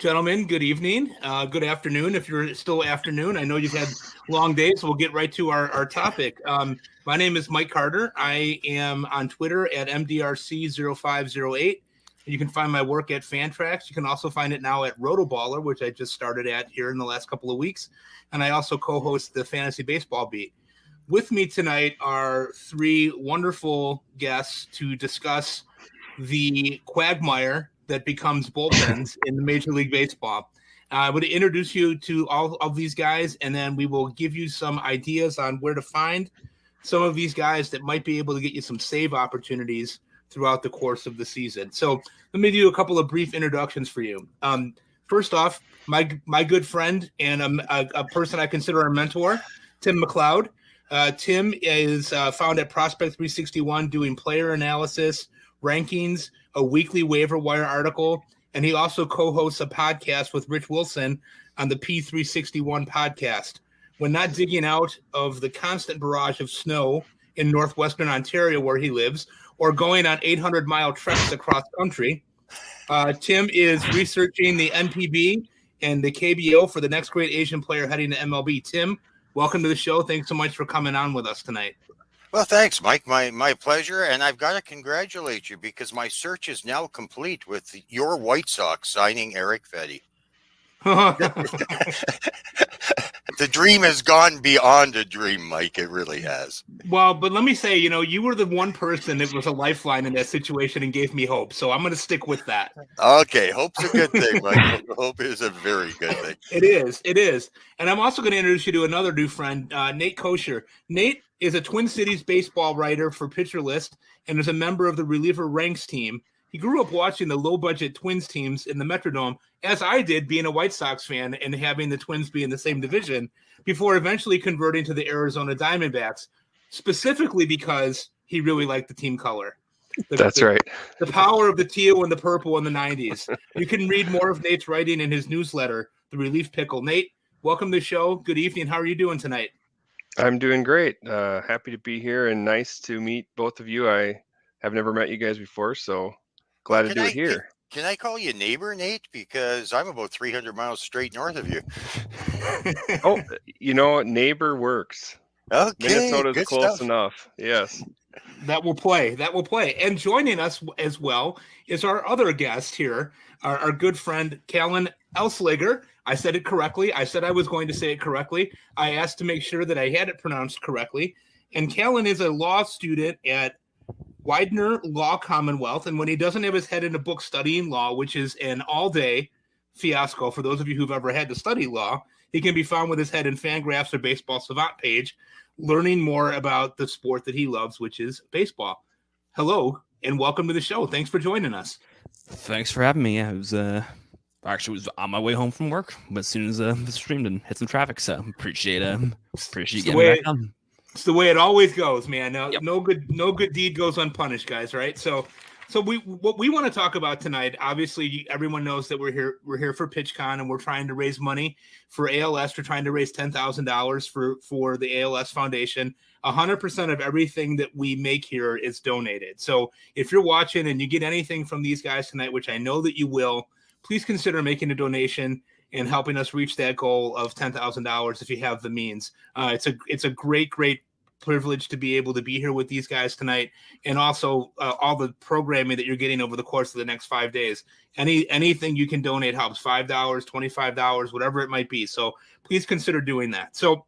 Gentlemen, good evening. Good afternoon. If you're still afternoon, I know you've had long days, so we'll get right to our topic. My name is Mike Carter. I am on Twitter at MDRC0508. You can find my work at Fantrax. You can also find it now at Rotoballer, which I just started at here in the last couple of weeks. And I also co-host the Fantasy Baseball Beat. With me tonight are three wonderful guests to discuss the quagmire that becomes bullpens in the Major League Baseball. I would introduce you to all of these guys, and then we will give you some ideas on where to find some of these guys that might be able to get you some save opportunities throughout the course of the season. So let me do a couple of brief introductions for you. First off, my good friend and a person I consider a mentor, Tim McLeod. Tim is found at Prospect 361 doing player analysis, rankings, a weekly waiver wire article, and he also co-hosts a podcast with Rich Wilson on the P361 podcast. When not digging out of the constant barrage of snow in northwestern Ontario where he lives, or going on 800-mile treks across country, Tim is researching the NPB and the KBO for the next great Asian player heading to MLB. Tim, welcome to the show. Thanks so much for coming on with us tonight. Well, thanks, Mike. My pleasure. And I've got to congratulate you because my search is now complete with your White Sox signing Eric Fetty. The dream has gone beyond a dream, Mike. It really has. Well, but let me say, you were the one person that was a lifeline in that situation and gave me hope. So I'm going to stick with that. Okay. Hope's a good thing, Mike. Hope is a very good thing. It is. And I'm also going to introduce you to another new friend, Nate Kosher. Nate is a Twin Cities baseball writer for Pitcher List and is a member of the Reliever Ranks team. He grew up watching the low-budget Twins teams in the Metrodome, as I did, being a White Sox fan and having the Twins be in the same division, before eventually converting to the Arizona Diamondbacks, specifically because he really liked the team color. That's right. The power of the teal and the purple in the 90s. You can read more of Nate's writing in his newsletter, The Relief Pickle. Nate, welcome to the show. Good evening. How are you doing tonight? I'm doing great. Happy to be here and nice to meet both of you. I have never met you guys before, so glad to do it here. Can I call you neighbor, Nate? Because I'm about 300 miles straight north of you. Oh, neighbor works. Okay. Minnesota's close enough. Yes. That will play. And joining us as well is our other guest here, our good friend, Callen Elslager. I said it correctly. I said I was going to say it correctly. I asked to make sure that I had it pronounced correctly. And Callen is a law student at Widener Law Commonwealth, and when he doesn't have his head in a book studying law, which is an all-day fiasco for those of you who've ever had to study law, he can be found with his head in Fangraphs or Baseball Savant page, learning more about the sport that he loves, which is baseball. Hello, and welcome to the show. Thanks for joining us. Thanks for having me. I was was on my way home from work, but as soon as the streamed and hit some traffic, so appreciate getting back on. It's the way it always goes, man. No good deed goes unpunished, guys. Right? So what we want to talk about tonight. Obviously, everyone knows that we're here for PitchCon, and we're trying to raise money for ALS. We're trying to raise $10,000 for the ALS Foundation. 100% of everything that we make here is donated. So if you're watching and you get anything from these guys tonight, which I know that you will, please consider making a donation and helping us reach that goal of $10,000 if you have the means. It's a great privilege to be able to be here with these guys tonight, and also all the programming that you're getting over the course of the next 5 days. Anything you can donate helps. $5, $25, whatever it might be. So please consider doing that. So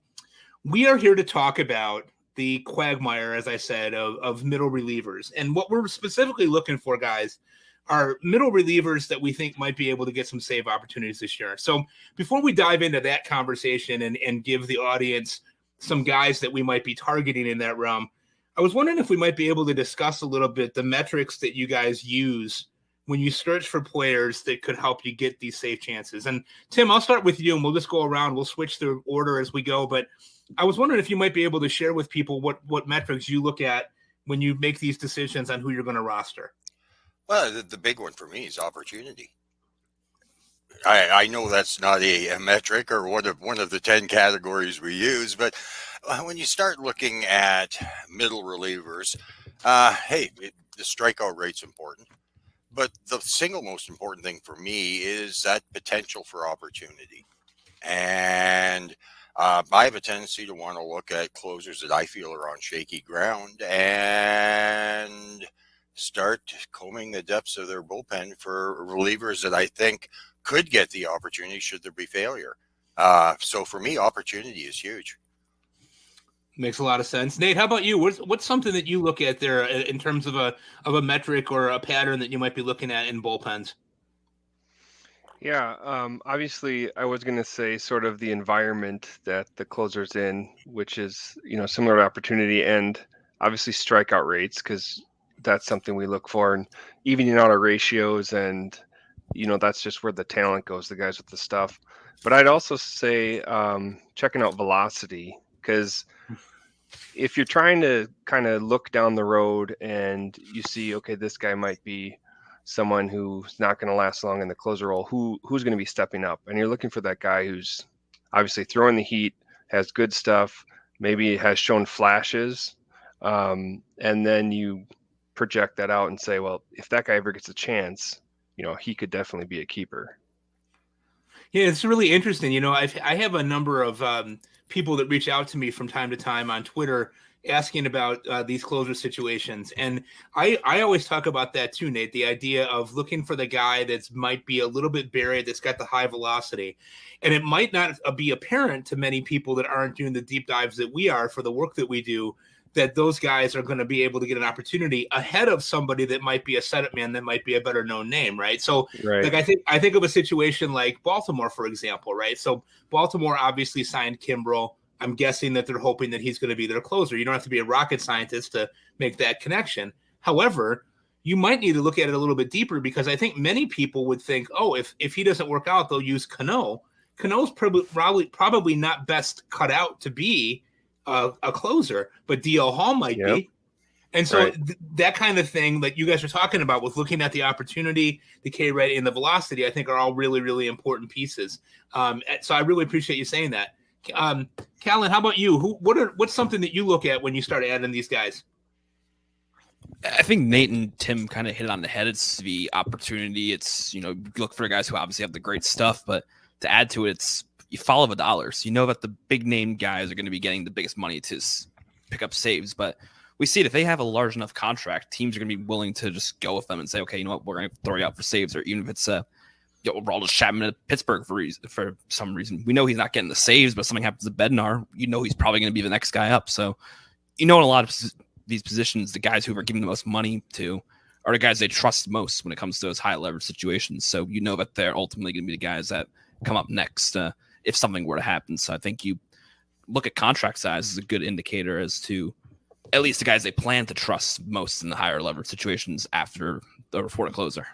we are here to talk about the quagmire, as I said, of middle relievers. And what we're specifically looking for, guys, are middle relievers that we think might be able to get some save opportunities this year. So before we dive into that conversation and give the audience some guys that we might be targeting in that realm, I was wondering if we might be able to discuss a little bit the metrics that you guys use when you search for players that could help you get these save chances. And Tim, I'll start with you and we'll just go around. We'll switch the order as we go. But I was wondering if you might be able to share with people what metrics you look at when you make these decisions on who you're going to roster. Well, the big one for me is opportunity. I know that's not a metric or one of the 10 categories we use, but when you start looking at middle relievers, the strikeout rate's important. But the single most important thing for me is that potential for opportunity. And I have a tendency to want to look at closers that I feel are on shaky ground and start combing the depths of their bullpen for relievers that I think could get the opportunity should there be failure. So for me, opportunity is huge. Makes a lot of sense. Nate, how about you? What's something that you look at there in terms of a metric or a pattern that you might be looking at in bullpens? Yeah, obviously, I was going to say sort of the environment that the closer's in, which is, similar to opportunity, and obviously strikeout rates, because that's something we look for, and evening out our ratios, and that's just where the talent goes, the guys with the stuff. But I'd also say checking out velocity, because if you're trying to kind of look down the road and you see, okay, this guy might be someone who's not going to last long in the closer role, who's going to be stepping up, and you're looking for that guy who's obviously throwing the heat, has good stuff, maybe has shown flashes, and then you project that out and say, well, if that guy ever gets a chance, he could definitely be a keeper. Yeah, it's really interesting. I have a number of people that reach out to me from time to time on Twitter asking about these closer situations. And I always talk about that too, Nate, the idea of looking for the guy that might be a little bit buried, that's got the high velocity. And it might not be apparent to many people that aren't doing the deep dives that we are for the work that we do, that those guys are going to be able to get an opportunity ahead of somebody that might be a setup man, that might be a better known name, right? So right. Like I think of a situation like Baltimore, for example, right? So Baltimore obviously signed Kimbrel. I'm guessing that they're hoping that he's going to be their closer. You don't have to be a rocket scientist to make that connection. However, you might need to look at it a little bit deeper, because I think many people would think, oh, if he doesn't work out, they'll use Cano. Cano's probably not best cut out to be a closer, but DL Hall might be. And so right. That kind of thing that you guys are talking about with looking at the opportunity, the K rate, and the velocity, I think are all really, really important pieces. So I really appreciate you saying that. Callen, how about you? What's something that you look at when you start adding these guys? I think Nate and Tim kind of hit it on the head. It's the opportunity. It's, you look for guys who obviously have the great stuff, but to add to it, it's you follow the dollars. You know that the big name guys are going to be getting the biggest money to pick up saves, but we see it. If they have a large enough contract, teams are going to be willing to just go with them and say, okay, you know what, we're going to throw you out for saves, or even if it's Aroldis Chapman at Pittsburgh for some reason. We know he's not getting the saves, but something happens to Bednar, he's probably going to be the next guy up. So, in a lot of these positions, the guys who are giving the most money to are the guys they trust most when it comes to those high leverage situations. So that they're ultimately going to be the guys that come up next if something were to happen. So I think you look at contract size as a good indicator as to at least the guys they plan to trust most in the higher leverage situations after the report closer.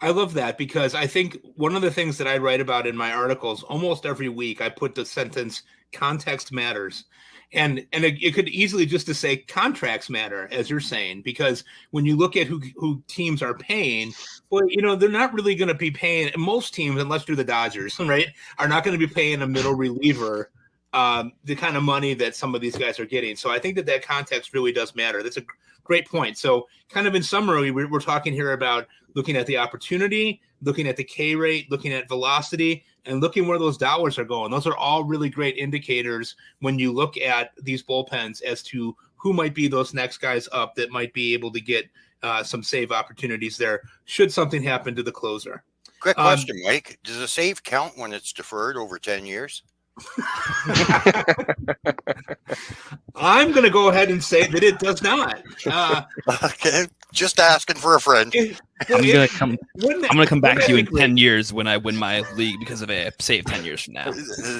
I love that, because I think one of the things that I write about in my articles almost every week, I put the sentence "context matters," and it could easily just to say contracts matter, as you're saying, because when you look at who teams are paying, well, they're not really going to be paying, most teams, unless you're the Dodgers, right, are not going to be paying a middle reliever the kind of money that some of these guys are getting. So I think that context really does matter. That's a great point. So kind of in summary, we're talking here about looking at the opportunity, looking at the K rate, looking at velocity, and looking where those dollars are going. Those are all really great indicators when you look at these bullpens as to who might be those next guys up that might be able to get some save opportunities there should something happen to the closer. Quick question, Mike. Does a save count when it's deferred over 10 years? I'm going to go ahead and say that it does not. Okay, just asking for a friend. I'm going to come back to you in 10 years when I win my league because of a save 10 years from now.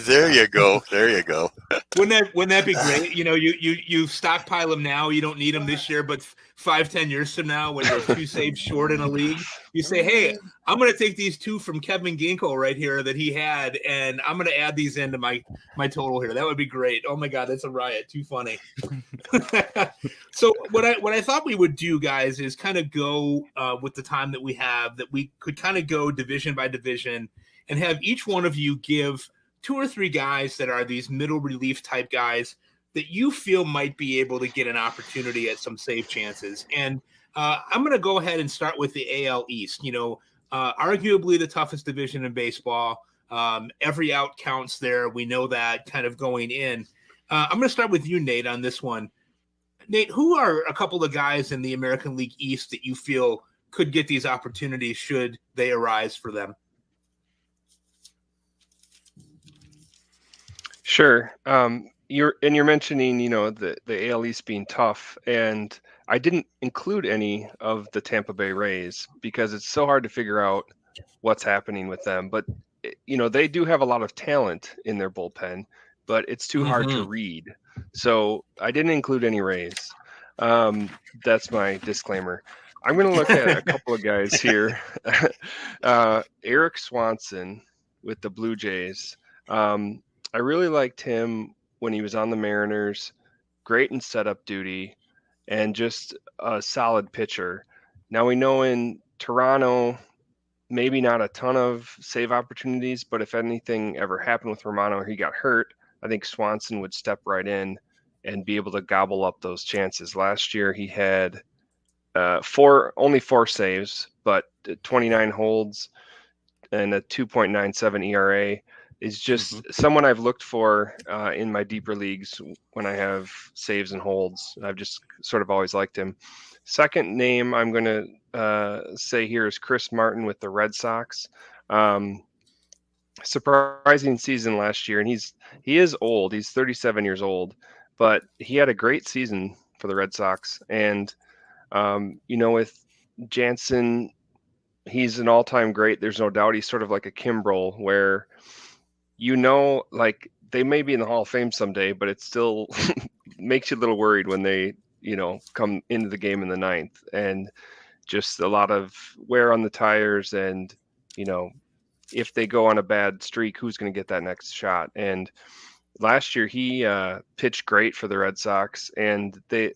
There you go. Wouldn't that be great? You stockpile them now. You don't need them this year, but 5-10 years from now, when you're 2 saves short in a league, you say, hey, I'm going to take these 2 from Kevin Ginkel right here that he had, and I'm going to add these into my total here. That would be great. Oh my God, that's a riot. Too funny. So what I thought we would do, guys, is kind of go with the time that we have, that we could kind of go division by division and have each one of you give 2 or 3 guys that are these middle relief type guys that you feel might be able to get an opportunity at some save chances. And I'm going to go ahead and start with the AL East. Arguably the toughest division in baseball. Every out counts there. We know that kind of going in. I'm going to start with you, Nate, on this one. Nate, who are a couple of guys in the American League East that you feel could get these opportunities should they arise for them? Sure. You're mentioning, the AL East being tough, and I didn't include any of the Tampa Bay Rays because it's so hard to figure out what's happening with them. But they do have a lot of talent in their bullpen, but it's too hard to read. So I didn't include any Rays. That's my disclaimer. I'm going to look at a couple of guys here. Eric Swanson with the Blue Jays. I really liked him when he was on the Mariners. Great in setup duty and just a solid pitcher. Now we know in Toronto, maybe not a ton of save opportunities, but if anything ever happened with Romano or he got hurt, I think Swanson would step right in and be able to gobble up those chances. Last year he had only 4 saves, but 29 holds and a 2.97 ERA. Is just someone I've looked for in my deeper leagues when I have saves and holds. I've just sort of always liked him. Second name I'm going to say here is Chris Martin with the Red Sox. Surprising season last year, and he is old. He's 37 years old, but he had a great season for the Red Sox. And with Jansen, he's an all-time great. There's no doubt. He's sort of like a Kimbrel where like they may be in the Hall of Fame someday, but it still makes you a little worried when they, come into the game in the 9th, and just a lot of wear on the tires. And, if they go on a bad streak, who's going to get that next shot? And last year he pitched great for the Red Sox, and the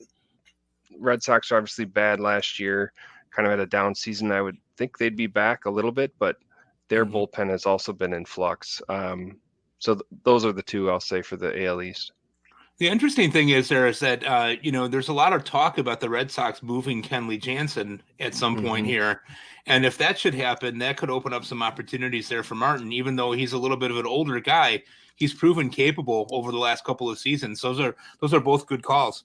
Red Sox are obviously bad last year, kind of had a down season. I would think they'd be back a little bit, but their bullpen has also been in flux. So those are the two I'll say for the AL East. The interesting thing is that, there's a lot of talk about the Red Sox moving Kenley Jansen at some point here. And if that should happen, that could open up some opportunities there for Martin. Even though he's a little bit of an older guy, he's proven capable over the last couple of seasons. Those are both good calls.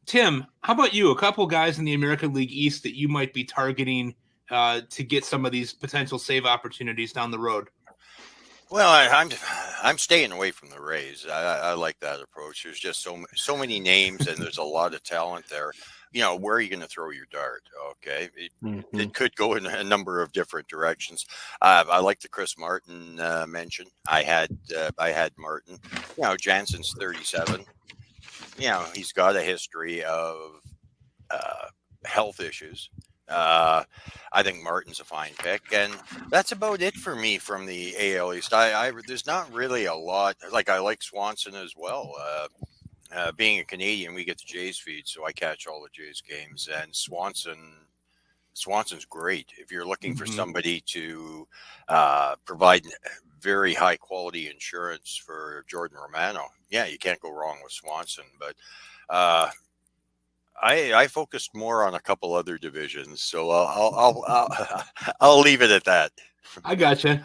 Tim, how about you? A couple guys in the American League East that you might be targeting to get some of these potential save opportunities down the road? Well, I'm staying away from the Rays. I like that approach. There's just so many names, and there's a lot of talent there. Where are you going to throw your dart? Okay, it could go in a number of different directions. I like the Chris Martin mention. I had Martin. Jansen's 37. He's got a history of health issues. I think Martin's a fine pick, and that's about it for me from the AL East. There's not really a lot. Like, I like Swanson as well. Being a Canadian, we get the Jays feed, so I catch all the Jays games. And Swanson's great if you're looking for somebody to provide very high quality insurance for Jordan Romano. Yeah, you can't go wrong with Swanson, but I focused more on a couple other divisions, so I'll leave it at that. I gotcha.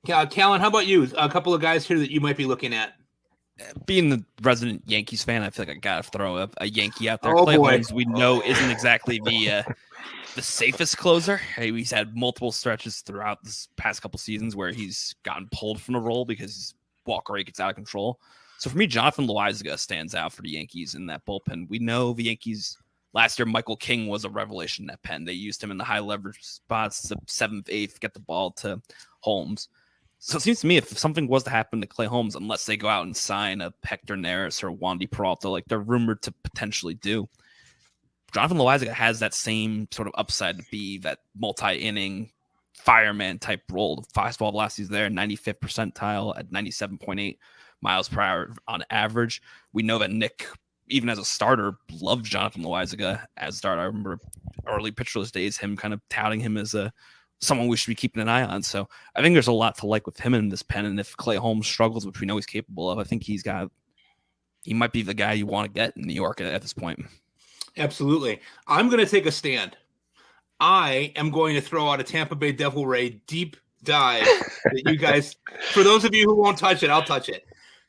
Callen, how about you? A couple of guys here that you might be looking at. Being the resident Yankees fan, I feel like I gotta throw a Yankee out there. Oh, Clay boy. Holmes, we know, isn't exactly the safest closer. He's had multiple stretches throughout this past couple seasons where he's gotten pulled from the role because his walk rate gets out of control. So for me, Jonathan Loaizaga stands out for the Yankees in that bullpen. We know the Yankees last year, Michael King was a revelation in that pen. They used him in the high leverage spots, the 7th, 8th, get the ball to Holmes. So it seems to me if something was to happen to Clay Holmes, unless they go out and sign a Hector Neris or Wandy Peralta, like they're rumored to potentially do, Jonathan Loaizaga has that same sort of upside to be that multi-inning fireman type role. The fastball velocity is there, 95th percentile at 97.8 miles per hour on average. We know that Nick, even as a starter, loved Jonathan Loaizaga as a starter. I remember early pitcherless days, him kind of touting him as someone we should be keeping an eye on. So I think there's a lot to like with him in this pen. And if Clay Holmes struggles, which we know he's capable of, I think he might be the guy you want to get in New York at this point. Absolutely. I'm going to take a stand. I am going to throw out a Tampa Bay Devil Ray deep dive that you guys, for those of you who won't touch it, I'll touch it.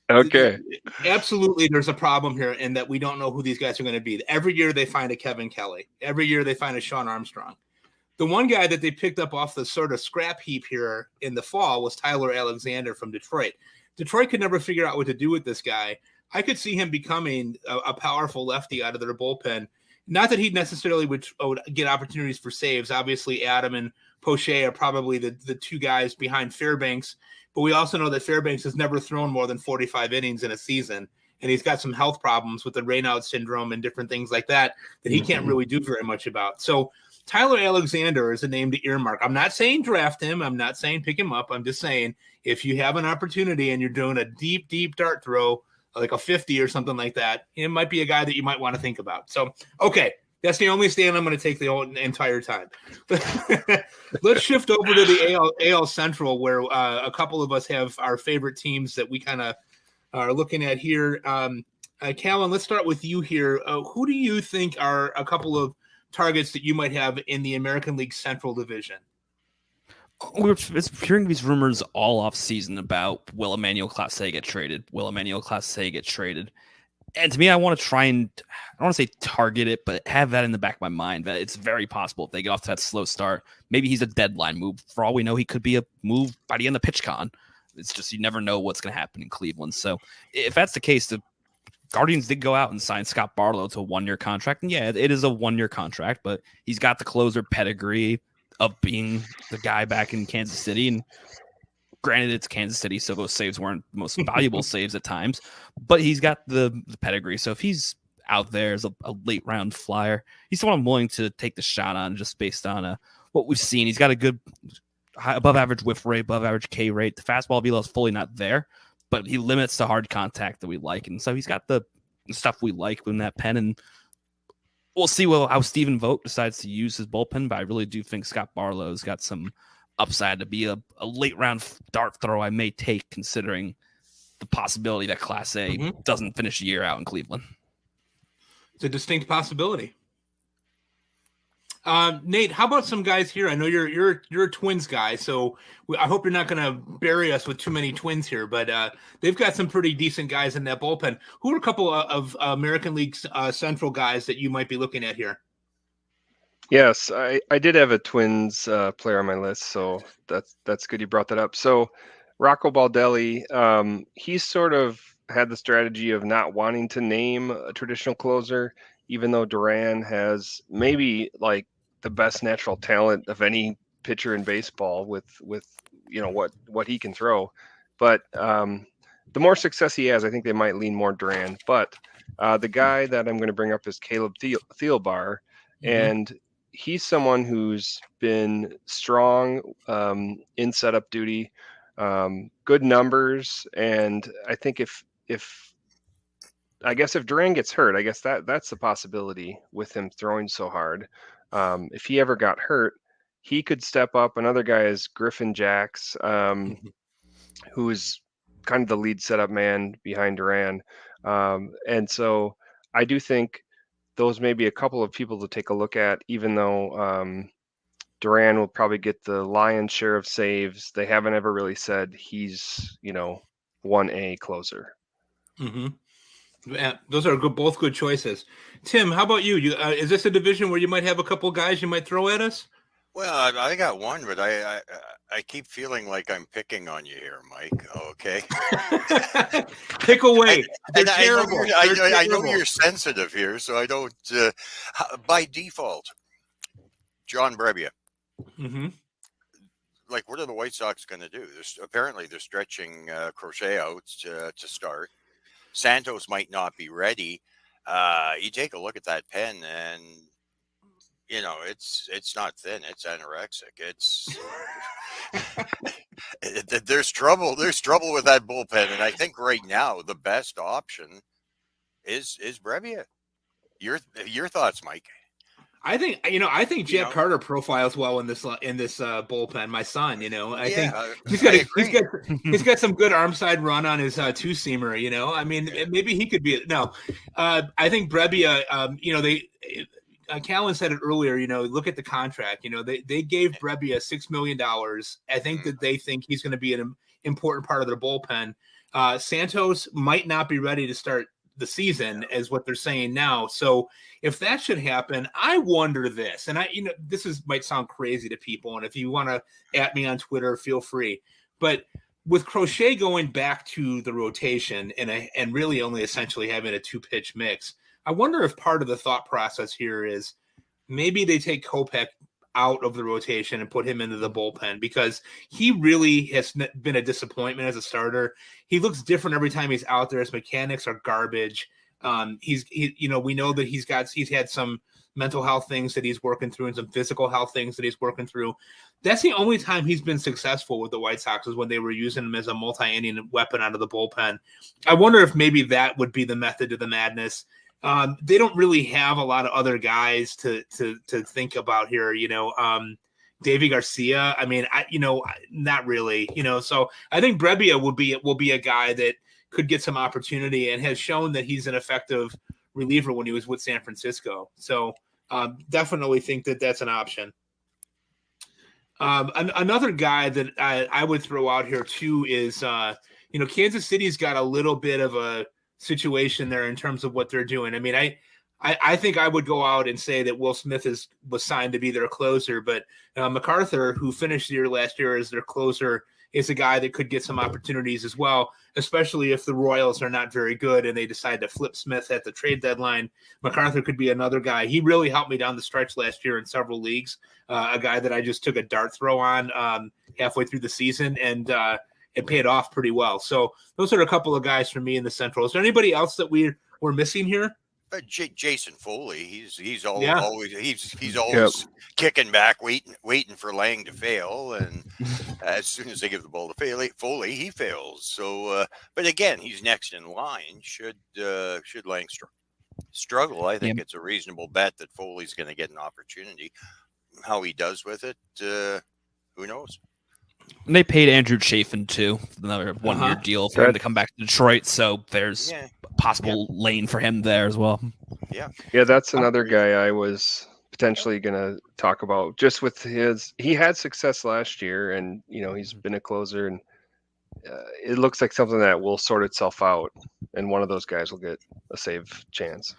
Okay. Absolutely, there's a problem here in that we don't know who these guys are going to be. Every year they find a Kevin Kelly. Every year they find a Sean Armstrong. The one guy that they picked up off the sort of scrap heap here in the fall was Tyler Alexander from Detroit. Detroit could never figure out what to do with this guy. I could see him becoming a powerful lefty out of their bullpen. Not that he necessarily would get opportunities for saves. Obviously, Adam and Poche are probably the two guys behind Fairbanks. But we also know that Fairbanks has never thrown more than 45 innings in a season. And he's got some health problems with the Raynaud syndrome and different things like that he can't really do very much about. So Tyler Alexander is a name to earmark. I'm not saying draft him. I'm not saying pick him up. I'm just saying if you have an opportunity and you're doing a deep, deep dart throw, like a 50 or something like that, it might be a guy that you might want to think about. So, okay, that's the only stand I'm going to take the whole entire time. Let's shift over to the AL Central, where a couple of us have our favorite teams that we kind of are looking at here. Callen, let's start with you here. Who do you think are a couple of targets that you might have in the American League Central Division? We were hearing these rumors all off season about will Emmanuel Clase get traded? Will Emmanuel Clase get traded? And to me, I want to try and, I don't want to say target it, but have that in the back of my mind that it's very possible if they get off to that slow start, maybe he's a deadline move. For all we know, he could be a move by the end of PitchCon. It's just, you never know what's going to happen in Cleveland. So if that's the case, the Guardians did go out and sign Scott Barlow to a 1-year contract. And yeah, it is a 1-year contract, but he's got the closer pedigree of being the guy back in Kansas City. And granted, it's Kansas City, so those saves weren't the most valuable saves at times, but he's got the pedigree. So if he's out there as a late round flyer, he's someone I'm willing to take the shot on just based on what we've seen. He's got a good above average whiff rate, above average K rate. The fastball velo is fully not there, but he limits the hard contact that we like. And so he's got the stuff we like in that pen. And we'll see how Stephen Vogt decides to use his bullpen, but I really do think Scott Barlow's got some upside to be a late round dart throw I may take, considering the possibility that Clase doesn't finish a year out in Cleveland. It's a distinct possibility. Nate, how about some guys here? I know you're a Twins guy, so I hope you're not going to bury us with too many Twins here, but they've got some pretty decent guys in that bullpen. Who are a couple of American League Central guys that you might be looking at here? Yes, I did have a Twins player on my list, so that's good you brought that up. So Rocco Baldelli, he's sort of had the strategy of not wanting to name a traditional closer, even though Duran has maybe like the best natural talent of any pitcher in baseball with you know what he can throw. But the more success he has, I think they might lean more Duran. But the guy that I'm going to bring up is Caleb Thielbar, and he's someone who's been strong in setup duty, good numbers, and I think if Duran gets hurt, I guess that's the possibility with him throwing so hard. If he ever got hurt, he could step up. Another guy is Griffin Jacks, who is kind of the lead setup man behind Duran. And so I do think those may be a couple of people to take a look at, even though Duran will probably get the lion's share of saves. They haven't ever really said he's, 1A closer. Mm-hmm. Yeah, those are both good choices. Tim, how about you? Is this a division where you might have a couple of guys you might throw at us? Well, I got one, but I keep feeling like I'm picking on you here, Mike. Okay. Pick away. They're And terrible. I know you're sensitive here, so I don't. By default, John Brebbia. Mm-hmm. Like, what are the White Sox going to do? Apparently, they're stretching Crochet out to start. Santos might not be ready. You take a look at that pen, and it's not thin; it's anorexic. It's there's trouble. There's trouble with that bullpen, and I think right now the best option is Brebbia. Your thoughts, Mike? I think Jack Carter profiles well in this bullpen. My son, I think he's got some good arm side run on his two seamer. I mean, maybe he could be. No, I think Brebbia. Callen said it earlier, look at the contract. They gave Brebbia $6 million. I think that they think he's going to be an important part of their bullpen. Santos might not be ready to start the season, as what they're saying now. So if that should happen, I wonder this, and this might sound crazy to people, and if you want to at me on Twitter, feel free. But with Crochet going back to the rotation and really only essentially having a 2-pitch mix, I wonder if part of the thought process here is maybe they take Kopech out of the rotation and put him into the bullpen, because he really has been a disappointment as a starter. He looks different every time he's out there. His mechanics are garbage. We know that he's had some mental health things that he's working through and some physical health things that he's working through. That's the only time he's been successful with the White Sox, is when they were using him as a multi-inning weapon out of the bullpen. I wonder if maybe that would be the method to the madness. They don't really have a lot of other guys to think about here. Davy Garcia. I mean, not really. So I think Brebbia will be a guy that could get some opportunity and has shown that he's an effective reliever when he was with San Francisco. So definitely think that that's an option. Another guy that I would throw out here too is, Kansas City's got a little bit of a situation there in terms of what they're doing. I mean, I think I would go out and say that Will Smith was signed to be their closer, but MacArthur, who finished the year last year as their closer, is a guy that could get some opportunities as well, especially if the Royals are not very good and they decide to flip Smith at the trade deadline. MacArthur could be another guy. He really helped me down the stretch last year in several leagues, a guy that I just took a dart throw on halfway through the season, and it paid off pretty well. So those are a couple of guys for me in the Central. Is there anybody else that we're missing here? Jason Foley, he's Yeah. always kicking back, waiting for Lang to fail, and as soon as they give the ball to Foley, he fails. So, but again, he's next in line. Should Lang struggle, I think it's a reasonable bet that Foley's going to get an opportunity. How he does with it, who knows? And they paid Andrew Chafin too, another 1-year deal for him to come back to Detroit. So there's a possible lane for him there as well. Yeah, that's another guy I was potentially going to talk about. Just with he had success last year, and he's been a closer, and it looks like something that will sort itself out, and one of those guys will get a save chance.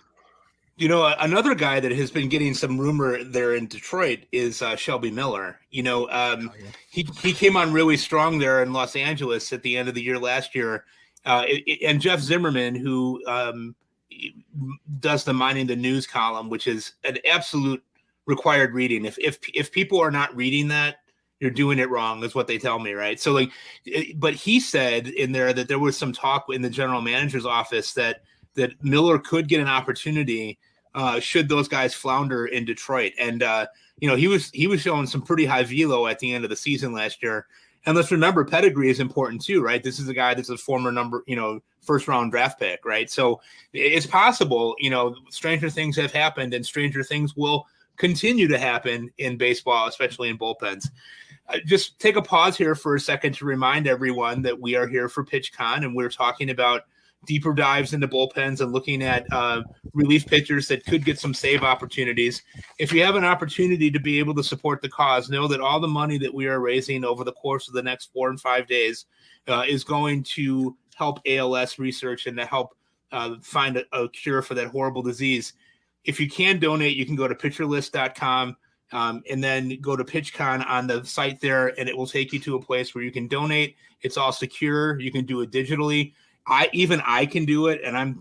Another guy that has been getting some rumor there in Detroit is Shelby Miller. He came on really strong there in Los Angeles at the end of the year last year. And Jeff Zimmerman, who does the Mining the News column, which is an absolute required reading. If people are not reading that, you're doing it wrong, is what they tell me, right? So but he said in there that there was some talk in the general manager's office that Miller could get an opportunity should those guys flounder in Detroit. And he was showing some pretty high velo at the end of the season last year. And let's remember, pedigree is important too, right? This is a guy that's a former first round draft pick, right? So it's possible, stranger things have happened, and stranger things will continue to happen in baseball, especially in bullpens. Just take a pause here for a second to remind everyone that we are here for PitchCon, and we're talking about deeper dives into bullpens and looking at relief pitchers that could get some save opportunities. If you have an opportunity to be able to support the cause, know that all the money that we are raising over the course of the next 4 and 5 days is going to help ALS research and to help find a cure for that horrible disease. If you can donate, you can go to pitcherlist.com and then go to PitchCon on the site there, and it will take you to a place where you can donate. It's all secure. You can do it digitally. I can do it, and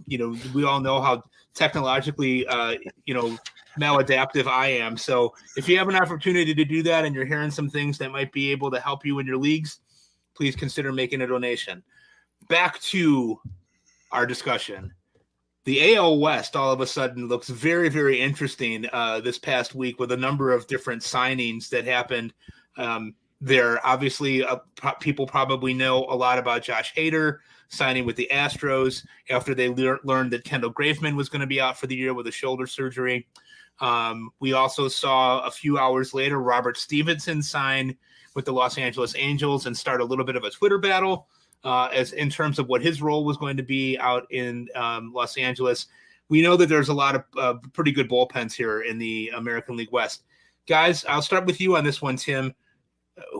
we all know how technologically maladaptive I am. So if you have an opportunity to do that and you're hearing some things that might be able to help you in your leagues, please consider making a donation. Back to our discussion. The AL West all of a sudden looks very, very interesting this past week with a number of different signings that happened there. Obviously, people probably know a lot about Josh Hader signing with the Astros after they learned that Kendall Graveman was going to be out for the year with a shoulder surgery. We also saw a few hours later Robert Stevenson sign with the Los Angeles Angels and start a little bit of a Twitter battle as in terms of what his role was going to be out in Los Angeles. we know that there's a lot of pretty good bullpens here in the American League West. Guys, I'll start with you on this one, Tim.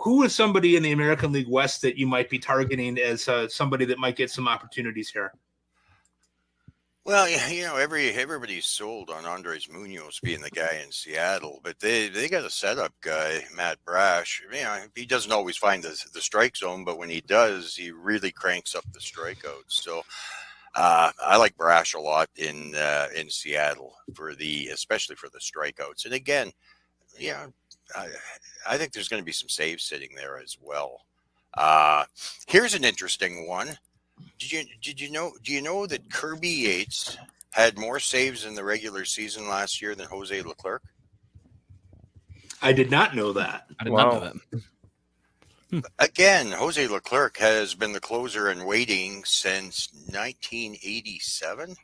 Who is somebody in the American League West that you might be targeting as somebody that might get some opportunities here? Well, everybody's sold on Andres Munoz being the guy in Seattle, but they got a setup guy, Matt Brash. He doesn't always find the strike zone, but when he does, he really cranks up the strikeouts. So I like Brash a lot in Seattle especially for the strikeouts. And again, I think there's going to be some saves sitting there as well. Here's an interesting one. Do you know that Kirby Yates had more saves in the regular season last year than Jose Leclerc? I did not know that. I did not know that. Again, Jose Leclerc has been the closer in waiting since 1987.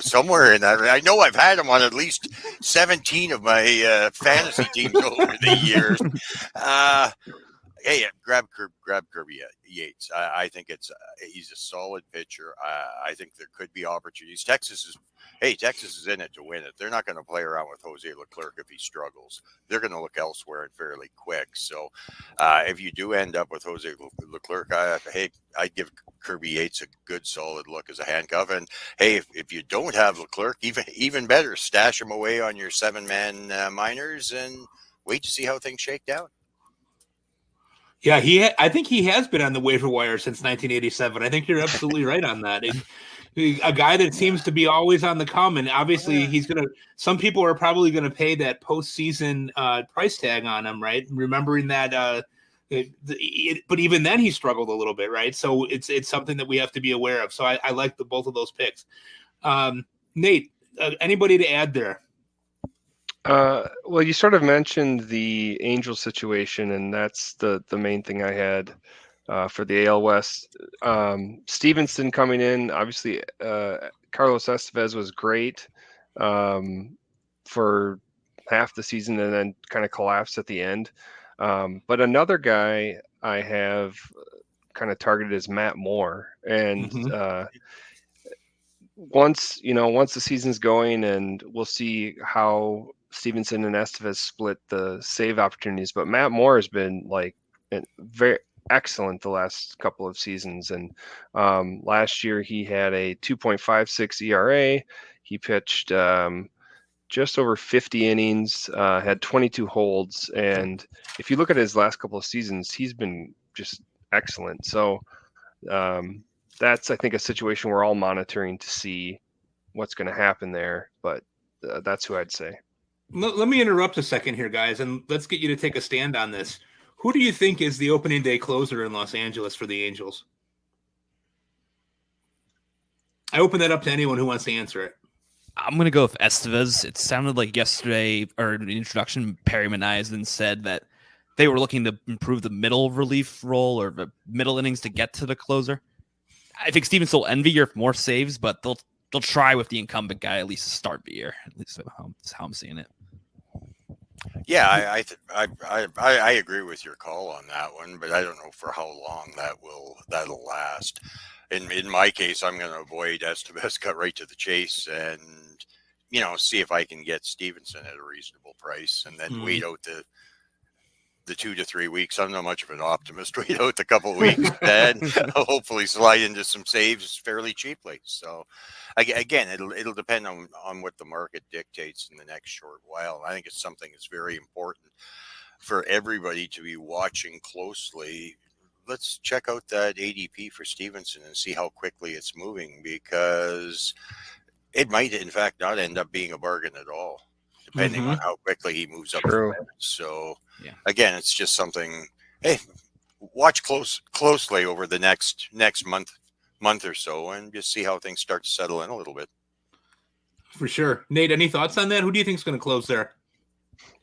Somewhere in that. I know I've had him on at least 17 of my fantasy teams over the years. Hey, grab Kirby Yates. I think he's a solid pitcher. I think there could be opportunities. Texas is in it to win it. They're not going to play around with Jose Leclerc if he struggles. They're going to look elsewhere and fairly quick. So if you do end up with Jose Leclerc, I'd give Kirby Yates a good solid look as a handcuff. And hey, if you don't have Leclerc, even better, stash him away on your 7-man minors and wait to see how things shake out. Yeah, I think he has been on the waiver wire since 1987. I think you're absolutely right on that. A guy that seems to be always on the come, and obviously some people are probably going to pay that postseason price tag on him, right? Remembering that, but even then he struggled a little bit, right? So it's something that we have to be aware of. So I like both of those picks. Nate, anybody to add there? Well, you sort of mentioned the Angel situation, and that's the main thing I had for the AL West. Stevenson coming in, obviously, Carlos Estevez was great for half the season and then kind of collapsed at the end. But another guy I have kind of targeted is Matt Moore, and once the season's going, and we'll see how Stevenson and Estevez split the save opportunities, but Matt Moore has been very excellent the last couple of seasons. And last year he had a 2.56 ERA. He pitched just over 50 innings, had 22 holds. And if you look at his last couple of seasons, he's been just excellent. So that's, I think, a situation we're all monitoring to see what's going to happen there. But that's who I'd say. Let me interrupt a second here, guys, and let's get you to take a stand on this. Who do you think is the opening day closer in Los Angeles for the Angels? I open that up to anyone who wants to answer it. I'm going to go with Estevez. It sounded like yesterday, or in the introduction, Perry Manaisden said that they were looking to improve the middle relief role or the middle innings to get to the closer. I think Stevens will envy your more saves, but they'll try with the incumbent guy at least to start the year. At least that's how I'm seeing it. Yeah, I agree with your call on that one, but I don't know for how long that'll last. In my case, I'm going to avoid Estevez, cut right to the chase, and see if I can get Stevenson at a reasonable price, and then wait out the 2 to 3 weeks. I'm not much of an optimist. Wait out a couple of weeks, then hopefully slide into some saves fairly cheaply. So again, it'll depend on what the market dictates in the next short while. I think it's something that's very important for everybody to be watching closely. Let's check out that ADP for Stevenson and see how quickly it's moving, because it might in fact not end up being a bargain at all, depending on how quickly he moves up. So again, it's just something, hey, watch closely over the next month or so, and just see how things start to settle in a little bit. For sure. Nate, any thoughts on that? Who do you think is going to close there?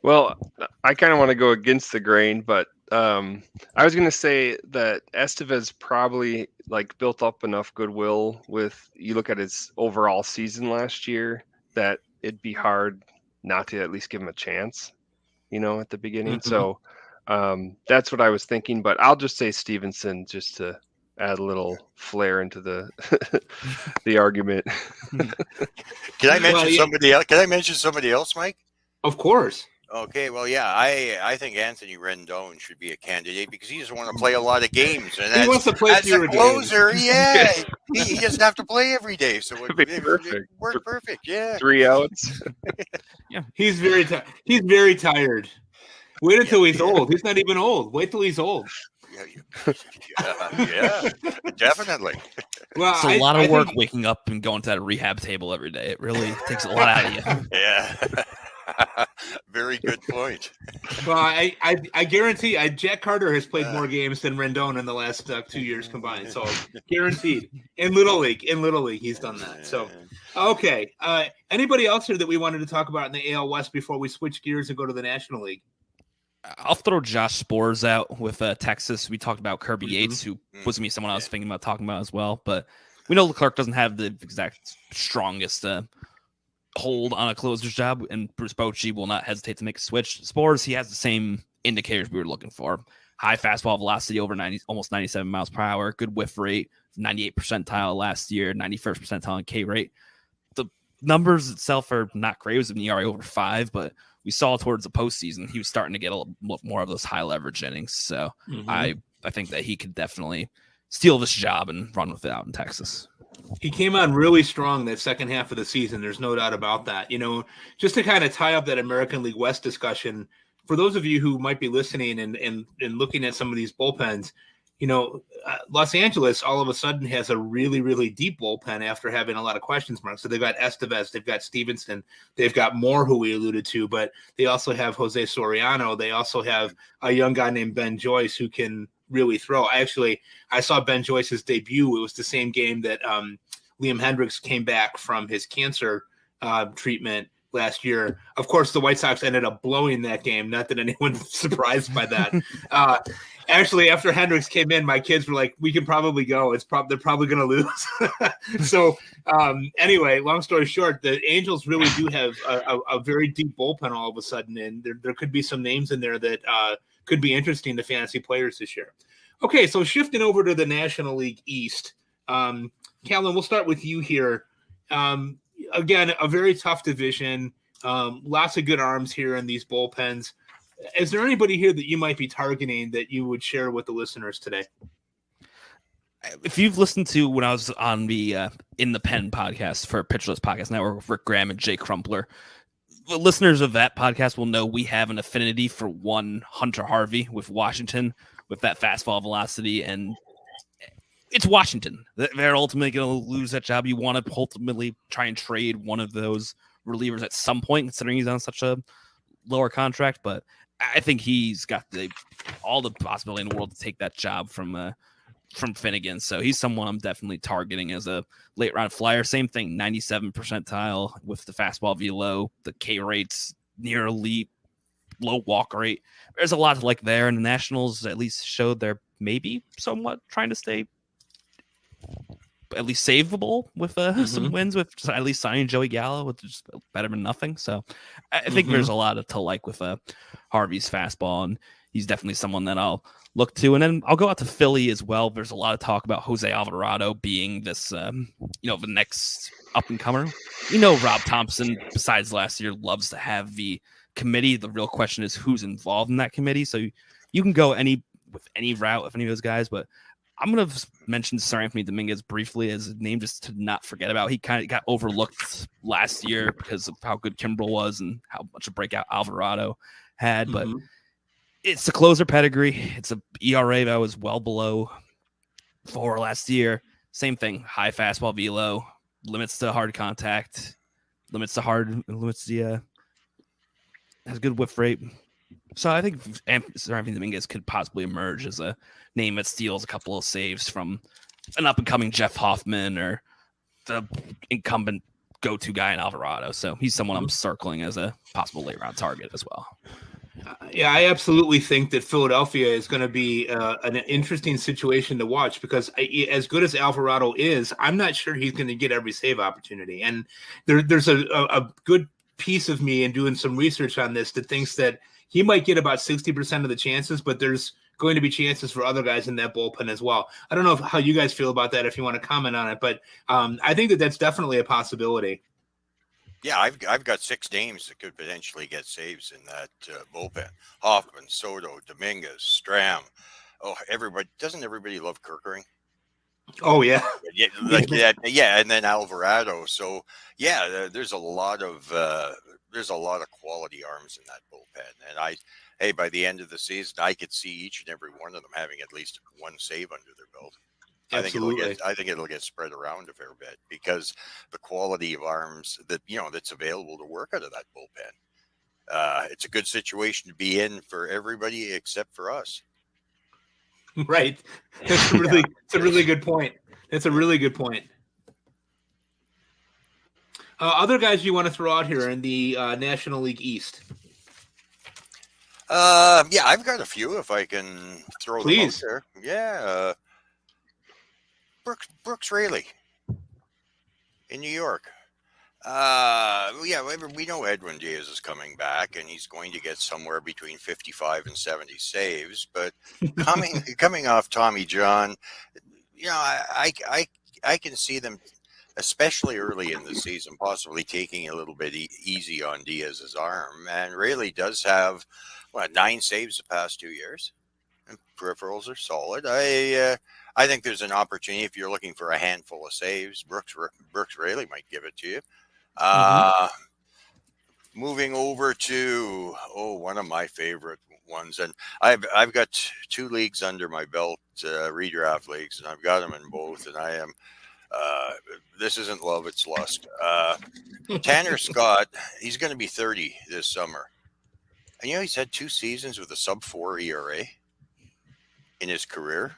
Well, I kind of want to go against the grain, but I was going to say that Estevez probably built up enough goodwill with, you look at his overall season last year, that it'd be hard not to at least give him a chance, at the beginning. So that's what I was thinking, but I'll just say Stevenson just to add a little flair into the the argument. Can I mention somebody else? Can I mention somebody else, Mike? Of course. Okay, well, yeah, I think Anthony Rendon should be a candidate because he doesn't want to play a lot of games, and he wants to play as a closer, games. Yeah, he doesn't have to play every day, so it worked perfect. Yeah, 3 outs. Yeah, he's very tired. He's very tired. Wait until he's old. He's not even old. Wait till he's old. Yeah, definitely. Well, it's a lot of work waking up and going to that rehab table every day. It really takes a lot out of you. Yeah. Very good point. Well, I guarantee Jack Carter has played more games than Rendon in the last 2 years combined. So guaranteed. In Little League, he's done that. So, okay. Anybody else here that we wanted to talk about in the AL West before we switch gears and go to the National League? I'll throw Josh Spores out with Texas. We talked about Kirby Yates, who was me someone I was thinking about talking about as well. But we know Leclerc doesn't have the exact strongest hold on a closer's job, and Bruce Bochy will not hesitate to make a switch. Spores, he has the same indicators we were looking for. High fastball velocity over 90, almost 97 miles per hour, good whiff rate, 98 percentile last year, 91st percentile in K rate. The numbers itself are not great. It was an ERA over 5, but we saw towards the postseason he was starting to get a little more of those high leverage innings. So I think that he could definitely steal this job and run with it out in Texas. He came on really strong that second half of the season. There's no doubt about that. Just to kind of tie up that American League West discussion, for those of you who might be listening and looking at some of these bullpens, Los Angeles all of a sudden has a really, really deep bullpen after having a lot of questions marks. So they've got Estevez, they've got Stevenson, they've got Moore, who we alluded to, but they also have Jose Soriano. They also have a young guy named Ben Joyce who can really throw. I saw Ben Joyce's debut. It was the same game that Liam Hendricks came back from his cancer treatment last year. Of course, the White Sox ended up blowing that game. Not that anyone's surprised by that. Actually, after Hendricks came in, my kids were like, "We can probably go. They're probably going to lose." So, anyway, long story short, the Angels really do have a very deep bullpen all of a sudden, and there could be some names in there that could be interesting to fantasy players this year. Okay, so shifting over to the National League East, Callen, we'll start with you here. Again, a very tough division. Lots of good arms here in these bullpens. Is there anybody here that you might be targeting that you would share with the listeners today? If you've listened to when I was on the In the Pen podcast for Pitcherless Podcast Network with Rick Graham and Jay Crumpler, the listeners of that podcast will know we have an affinity for one Hunter Harvey with Washington, with that fastball velocity, and it's Washington. They're ultimately going to lose that job. You want to ultimately try and trade one of those relievers at some point, considering he's on such a lower contract, but I think he's got all the possibility in the world to take that job from Finnegan. So he's someone I'm definitely targeting as a late round flyer. Same thing, 97 percentile with the fastball velo, the K rates near elite, low walk rate. There's a lot to like there, and the Nationals at least showed they're maybe somewhat trying to stay at least savable with some wins, with at least signing Joey Gallo, which is better than nothing. So I think there's a lot to like with Harvey's fastball, and he's definitely someone that I'll look to. And then I'll go out to Philly as well. There's a lot of talk about Jose Alvarado being this, the next up and comer. Rob Thompson, besides last year, loves to have the committee. The real question is who's involved in that committee. So you can go with any route with any of those guys, but I'm going to mention Sir Anthony Dominguez briefly as a name just to not forget about. He kind of got overlooked last year because of how good Kimbrel was and how much a breakout Alvarado had. But it's a closer pedigree. It's a ERA that was well below 4 last year. Same thing, high fastball velo, limits to hard contact, has good whiff rate. So I think Sir Anthony Dominguez could possibly emerge as a name that steals a couple of saves from an up-and-coming Jeff Hoffman or the incumbent go-to guy in Alvarado. So he's someone I'm circling as a possible late-round target as well. Yeah, I absolutely think that Philadelphia is going to be an interesting situation to watch because as good as Alvarado is, I'm not sure he's going to get every save opportunity. And there's a good piece of me in doing some research on this that thinks that he might get about 60% of the chances, but there's going to be chances for other guys in that bullpen as well. I don't know how you guys feel about that, if you want to comment on it, but I think that's definitely a possibility. Yeah, I've got 6 names that could potentially get saves in that bullpen: Hoffman, Soto, Dominguez, Stram. Oh, doesn't everybody love Kirkering? Oh yeah, Yeah, like that. Yeah, and then Alvarado. So yeah, there's a lot of quality arms in that bullpen, and hey, by the end of the season, I could see each and every one of them having at least 1 save under their belt. absolutely. I think it'll get spread around a fair bit because the quality of arms that's available to work out of that bullpen. It's a good situation to be in for everybody except for us. Right. It's a really good point. It's a really good point. Other guys you want to throw out here in the National League East? Yeah, I've got a few if I can throw Please. them out there. Yeah. Brooks Raley in New York. Yeah, we know Edwin Diaz is coming back, and he's going to get somewhere between 55 and 70 saves. But coming off Tommy John, I can see them, especially early in the season, possibly taking a little bit easy on Diaz's arm. And Raley does have 9 saves the past 2 years, and peripherals are solid. I think there's an opportunity if you're looking for a handful of saves. Brooks Raley might give it to you. Moving over to one of my favorite ones, and I've got 2 leagues under my belt, redraft leagues, and I've got them in both, and I am this isn't love, it's lust. Tanner Scott, he's going to be 30 this summer, and he's had 2 seasons with a sub-4 ERA in his career.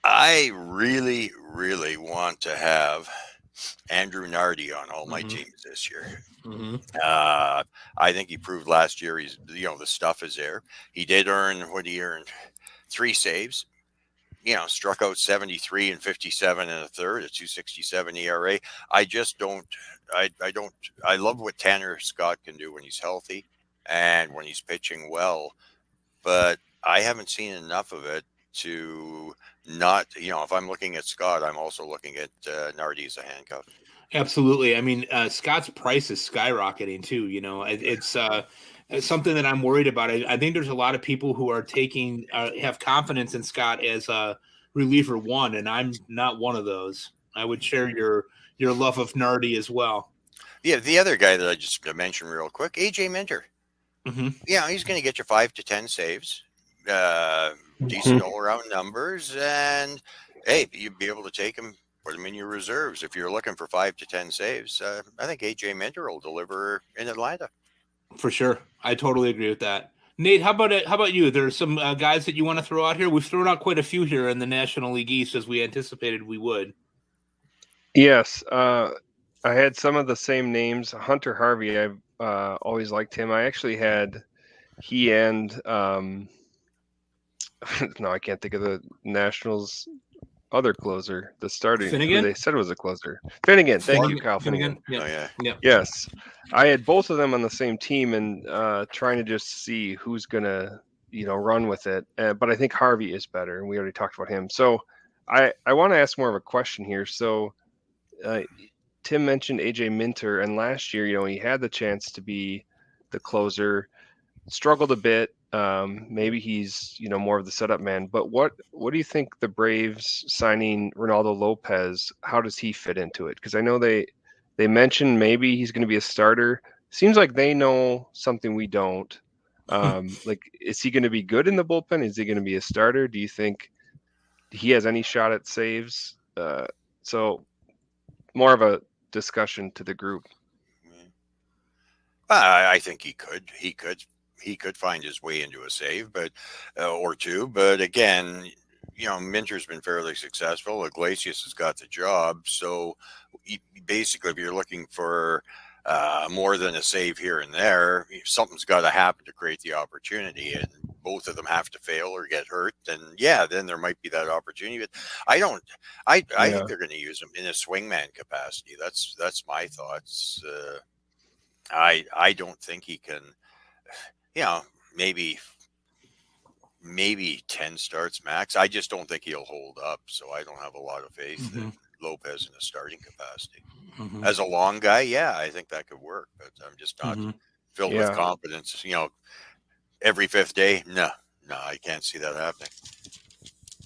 I really, really want to have Andrew Nardi on all my teams this year. I think he proved last year he's the stuff is there. He did earn what he earned, 3 saves. Struck out 73 and 57 and a third, a 2.67 ERA. I just don't. I love what Tanner Scott can do when he's healthy and when he's pitching well, but I haven't seen enough of it to not. If I'm looking at Scott, I'm also looking at Nardi as a handcuff. Absolutely. I mean, Scott's price is skyrocketing too. It's something that I'm worried about. I think there's a lot of people who are have confidence in Scott as a reliever 1, and I'm not one of those. I would share your love of Nardi as well. Yeah, the other guy that I just mentioned real quick, AJ Minter. Yeah, he's going to get you 5 to 10 saves, decent all-around numbers, and hey, you'd be able to take him. Put them in your reserves if you're looking for 5 to 10 saves. I think AJ Minter will deliver in Atlanta. For sure, I totally agree with that. Nate, how about you? There's some guys that you want to throw out here. We've thrown out quite a few here in the National League East, as we anticipated we would. Yes, I had some of the same names. Hunter Harvey, I've always liked him. I actually had he and no, I can't think of the Nationals' other closer, the starting. Finnegan? They said it was a closer. Finnegan. Thank you, Kyle Finnegan. Yeah. Oh, yeah. Yes. I had both of them on the same team and trying to just see who's going to, run with it. But I think Harvey is better, and we already talked about him. So I want to ask more of a question here. So Tim mentioned AJ Minter, and last year, he had the chance to be the closer, struggled a bit. Maybe he's more of the setup man, but what do you think the Braves signing Ronaldo Lopez, how does he fit into it? Because I know they mentioned maybe he's going to be a starter. Seems like they know something we don't. Is he going to be good in the bullpen? Is he going to be a starter? Do you think he has any shot at saves? So more of a discussion to the group. I think he could find his way into a save, but or two. But again, Minter's been fairly successful. Iglesias has got the job. So basically, if you're looking for more than a save here and there, something's got to happen to create the opportunity, and both of them have to fail or get hurt. And then there might be that opportunity. But I think they're going to use him in a swingman capacity. That's my thoughts. I don't think he can. maybe 10 starts max. I just don't think he'll hold up. So I don't have a lot of faith in Lopez in a starting capacity. As a long guy, yeah, I think that could work, but I'm just not filled with confidence. Every fifth day, no, I can't see that happening.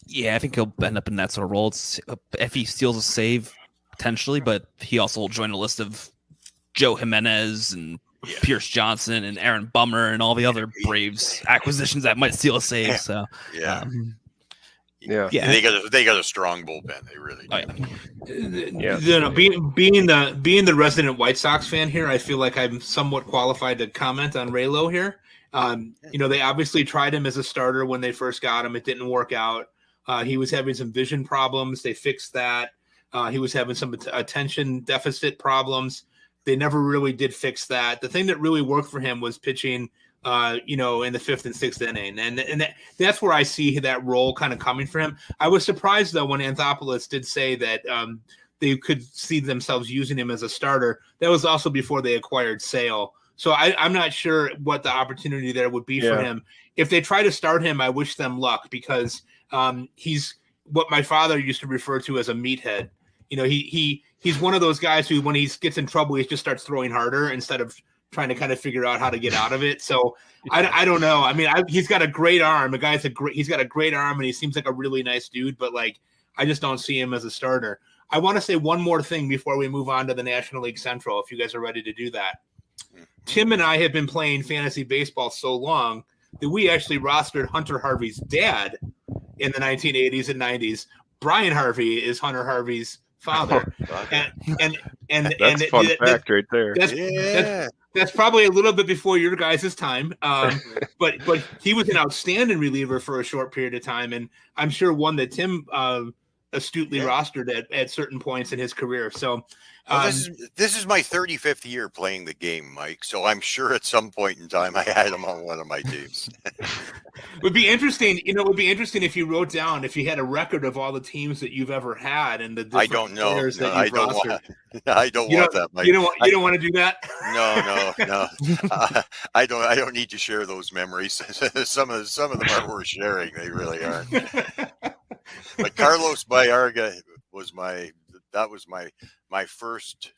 Yeah, I think he'll end up in that sort of role. If he steals a save, potentially, but he also will join a list of Joe Jimenez and Pierce Johnson and Aaron Bummer and all the other Braves acquisitions that might steal a save. So, they got a strong bullpen. They really do. Being the resident White Sox fan here, I feel like I'm somewhat qualified to comment on Raylo here. They obviously tried him as a starter when they first got him. It didn't work out. He was having some vision problems. They fixed that. He was having some attention deficit problems. They never really did fix that. The thing that really worked for him was pitching, in the fifth and sixth inning. And that's where I see that role kind of coming for him. I was surprised, though, when Anthopoulos did say that they could see themselves using him as a starter. That was also before they acquired Sale. So I'm not sure what the opportunity there would be for him. If they try to start him, I wish them luck because he's what my father used to refer to as a meathead. He's one of those guys who, when he gets in trouble, he just starts throwing harder instead of trying to kind of figure out how to get out of it. So I don't know. I mean, he's got a great arm. He's got a great arm, and he seems like a really nice dude. But I just don't see him as a starter. I want to say one more thing before we move on to the National League Central, if you guys are ready to do that. Tim and I have been playing fantasy baseball so long that we actually rostered Hunter Harvey's dad in the 1980s and 90s. Brian Harvey is Hunter Harvey's father. And that's a fun fact right there. That's probably a little bit before your guys' time. But he was an outstanding reliever for a short period of time, and I'm sure one that Tim astutely rostered at certain points in his career. So this is my 35th year playing the game, Mike. So I'm sure at some point in time I had him on one of my teams. Would be interesting. It would be interesting if you wrote down if you had a record of all the teams that you've ever had and the different players that you've rostered. I don't want that, Mike. You don't want to do that? No. I don't need to share those memories. Some of them are worth sharing. They really aren't. But Carlos Baerga was my first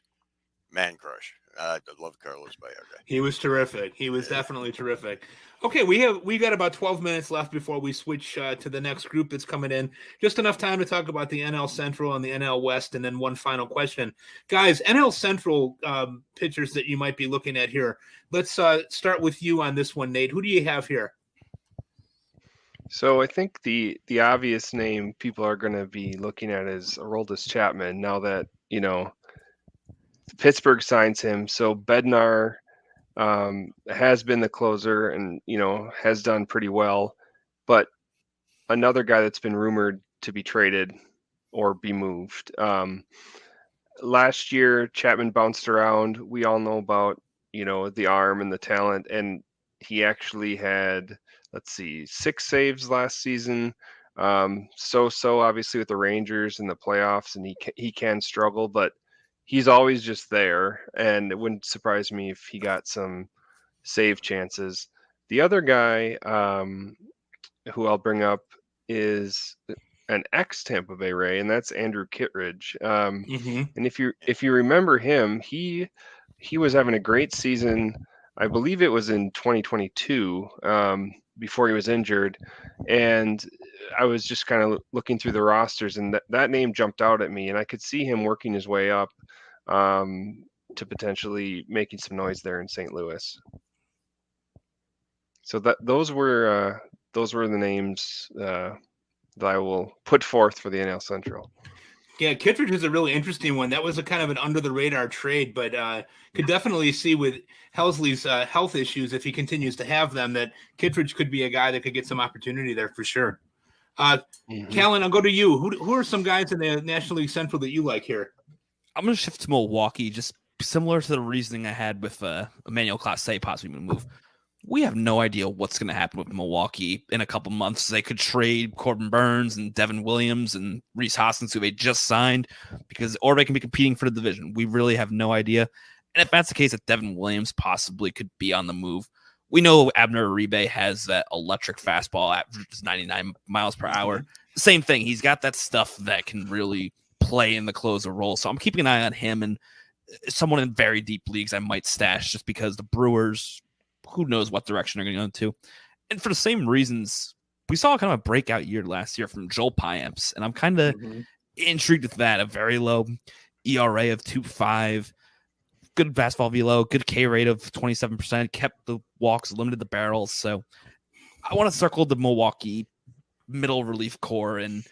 man crush. I love Carlos Baerga. He was terrific. He was definitely terrific. Okay, we got about 12 minutes left before we switch to the next group that's coming in. Just enough time to talk about the NL Central and the NL West, and then one final question. Guys, NL Central pitchers that you might be looking at here. Let's start with you on this one, Nate. Who do you have here? So I think the obvious name people are going to be looking at is Aroldis Chapman now that, Pittsburgh signs him. So Bednar has been the closer and, has done pretty well. But another guy that's been rumored to be traded or be moved. Last year, Chapman bounced around. We all know about, the arm and the talent. And he actually had, 6 saves last season. So obviously with the Rangers and the playoffs, and he can struggle, but he's always just there. And it wouldn't surprise me if he got some save chances. The other guy who I'll bring up is an ex-Tampa Bay Ray, and that's Andrew Kittredge. And if you remember him, he was having a great season. I believe it was in 2022 before he was injured. And I was just kind of looking through the rosters, and that name jumped out at me, and I could see him working his way up to potentially making some noise there in St. Louis. So those were the names that I will put forth for the NL Central. Yeah, Kittredge is a really interesting one. That was a kind of an under the radar trade, but could definitely see with Helsley's health issues, if he continues to have them, that Kittredge could be a guy that could get some opportunity there for sure. Callen, I'll go to you. Who are some guys in the National League Central that you like here? I'm going to shift to Milwaukee, just similar to the reasoning I had with Emmanuel Clase possibly move. We have no idea what's going to happen with Milwaukee in a couple months. They could trade Corbin Burns and Devin Williams and Rhys Hoskins, who they just signed, or they can be competing for the division. We really have no idea. And if that's the case, that Devin Williams possibly could be on the move, we know Abner Uribe has that electric fastball at 99 miles per hour. Same thing. He's got that stuff that can really play in the closer role. So I'm keeping an eye on him, and someone in very deep leagues I might stash just because the Brewers, who knows what direction they're going to go into. And for the same reasons, we saw kind of a breakout year last year from Joel Payamps, and I'm kind of intrigued with that. A very low ERA of 2.5. Good fastball velo, good K rate of 27%, kept the walks, limited the barrels. So I want to circle the Milwaukee middle relief core and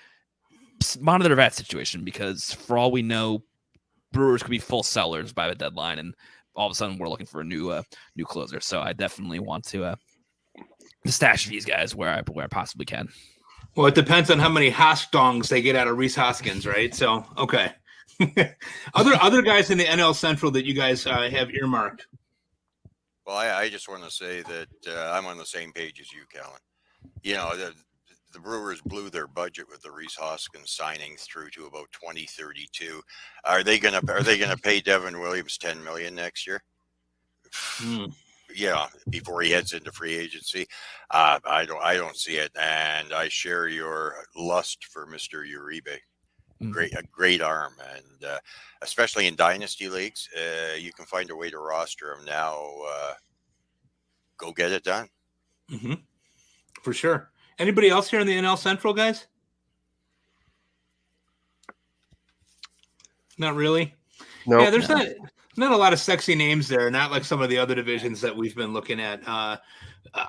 monitor that situation, because for all we know, Brewers could be full sellers by the deadline, and all of a sudden we're looking for a new closer. So I definitely want to stash these guys where I possibly can. Well, it depends on how many Hoskongs they get out of Rhys Hoskins, right? So, okay. other guys in the NL Central that you guys have earmarked? Well, I just want to say that I'm on the same page as you, Callen. You know, the Brewers blew their budget with the Rhys Hoskins signing through to about 2032. Are they gonna pay Devin Williams $10 million next year? Yeah, before he heads into free agency. I don't see it, and I share your lust for Mr. Uribe. A great arm, and especially in dynasty leagues, you can find a way to roster him now. Go get it done. For sure. Anybody else here in the NL Central, guys? Not really. No. Yeah, there's not a lot of sexy names there. Not like some of the other divisions that we've been looking at.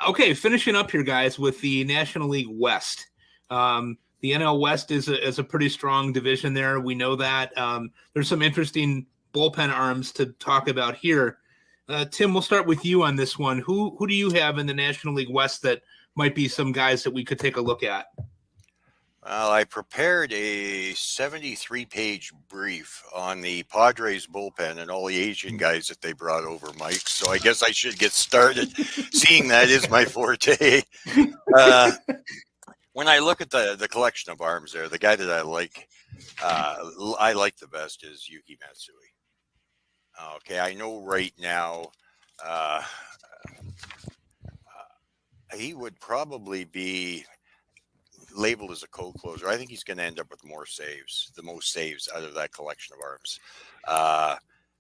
Okay, finishing up here, guys, with the National League West. The NL West is a pretty strong division there. We know that. There's some interesting bullpen arms to talk about here. Tim, we'll start with you on this one. Who do you have in the National League West that might be some guys that we could take a look at? Well, I prepared a 73-page brief on the Padres bullpen and all the Asian guys that they brought over, Mike. So I guess I should get started, seeing that is my forte. When I look at the collection of arms there, the guy that I like the best is Yuki Matsui. Okay, I know right now he would probably be labeled as a co-closer. I think he's going to end up with the most saves out of that collection of arms.